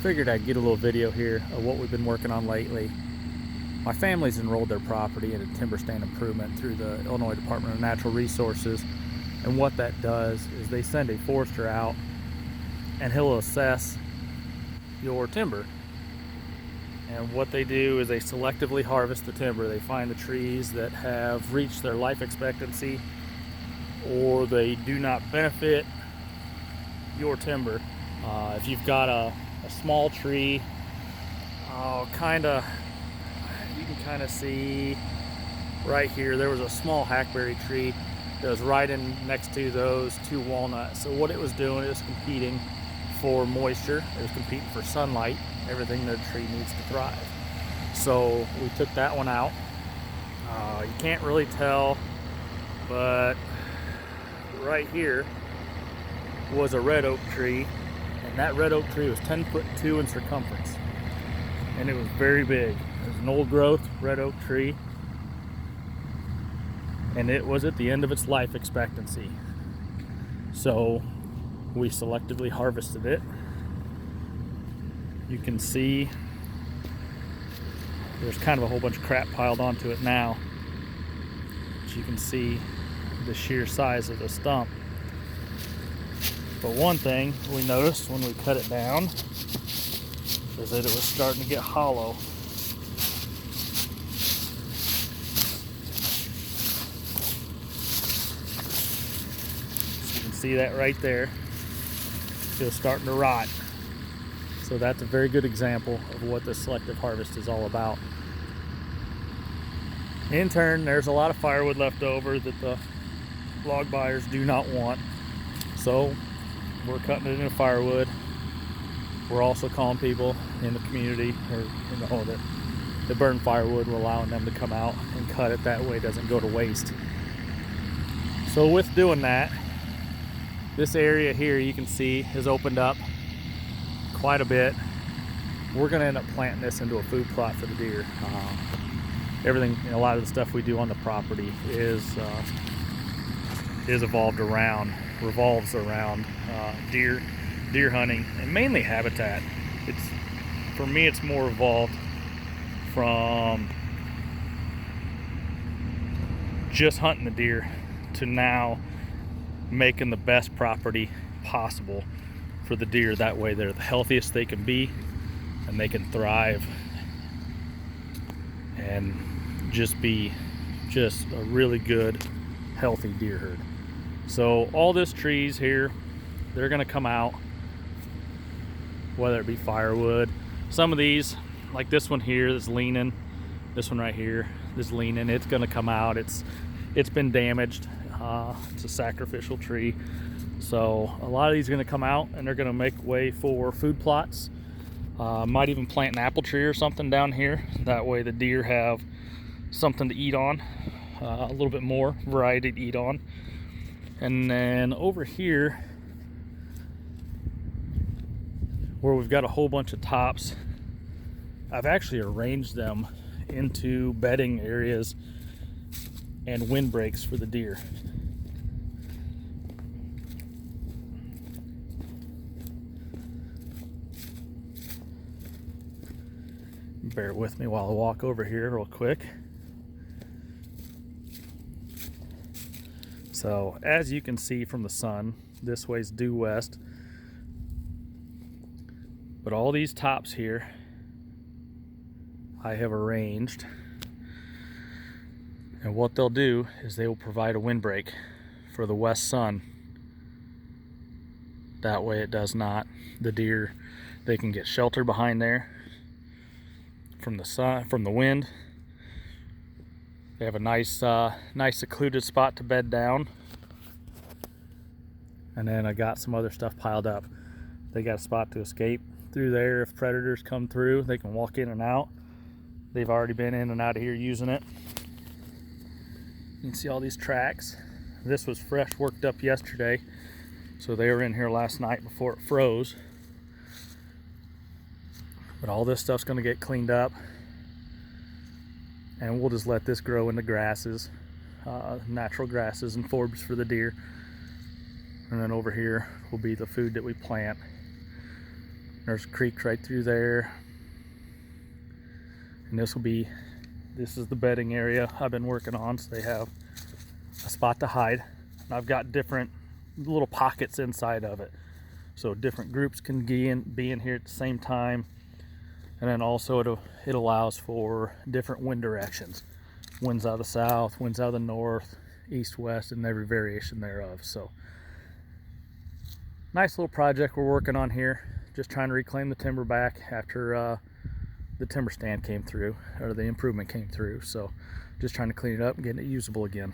figured I'd get a little video here of what we've been working on lately. My family's enrolled their property in a timber stand improvement through the Illinois Department of Natural Resources, and what that does is they send a forester out and he'll assess your timber. And what they do is they selectively harvest the timber. They find the trees that have reached their life expectancy or they do not benefit your timber. If you've got a small tree, you can kind of see right here, there was a small hackberry tree that was right in next to those two walnuts. So what it was doing is competing for moisture. It was competing for sunlight, everything that a tree needs to thrive. So we took that one out. You can't really tell, but right here was a red oak tree, and that red oak tree was 10'2" in circumference, and it was very big. It was an old growth red oak tree, and it was at the end of its life expectancy. So we selectively harvested it. You can see there's kind of a whole bunch of crap piled onto it now, but you can see the sheer size of the stump. But one thing we noticed when we cut it down is that it was starting to get hollow. So you can see that right there. It was starting to rot. So that's a very good example of what the selective harvest is all about. In turn, there's a lot of firewood left over that the log buyers do not want. So we're cutting it into firewood. We're also calling people in the community that burn firewood. We're allowing them to come out and cut it. That way it doesn't go to waste. So with doing that, this area here you can see has opened up quite a bit. We're going to end up planting this into a food plot for the deer. Everything, a lot of the stuff we do on the property revolves around deer hunting, and mainly habitat. For me, it's more evolved from just hunting the deer to now making the best property possible for the deer. That way they're the healthiest they can be and they can thrive and just be a really good healthy deer herd. So all this trees here, they're going to come out, whether it be firewood. Some of these, like this one here that's leaning, this one right here is leaning, it's going to come out. It's been damaged. It's a sacrificial tree. So a lot of these are going to come out and they're going to make way for food plots. Might even plant an apple tree or something down here. That way the deer have something to eat on, a little bit more variety to eat on. And then over here, where we've got a whole bunch of tops, I've actually arranged them into bedding areas and windbreaks for the deer. Bear with me while I walk over here real quick. So as you can see from the sun, this way's due west, but all these tops here I have arranged, and what they'll do is they will provide a windbreak for the west sun. That way it does not, the deer, they can get shelter behind there from the sun, from the wind. They have a nice secluded spot to bed down. And then I got some other stuff piled up. They got a spot to escape through there. If predators come through, they can walk in and out. They've already been in and out of here using it. You can see all these tracks. This was fresh worked up yesterday, so they were in here last night before it froze. But all this stuff's going to get cleaned up, and we'll just let this grow into grasses, natural grasses and forbs for the deer. And then over here will be the food that we plant. There's a creek right through there. And this is the bedding area I've been working on, so they have a spot to hide. And I've got different little pockets inside of it, so different groups can be in here at the same time. And then also it allows for different wind directions. Winds out of the south, winds out of the north, east, west, and every variation thereof. So nice little project we're working on here. Just trying to reclaim the timber back after the timber stand came through, or the improvement came through. So just trying to clean it up and getting it usable again.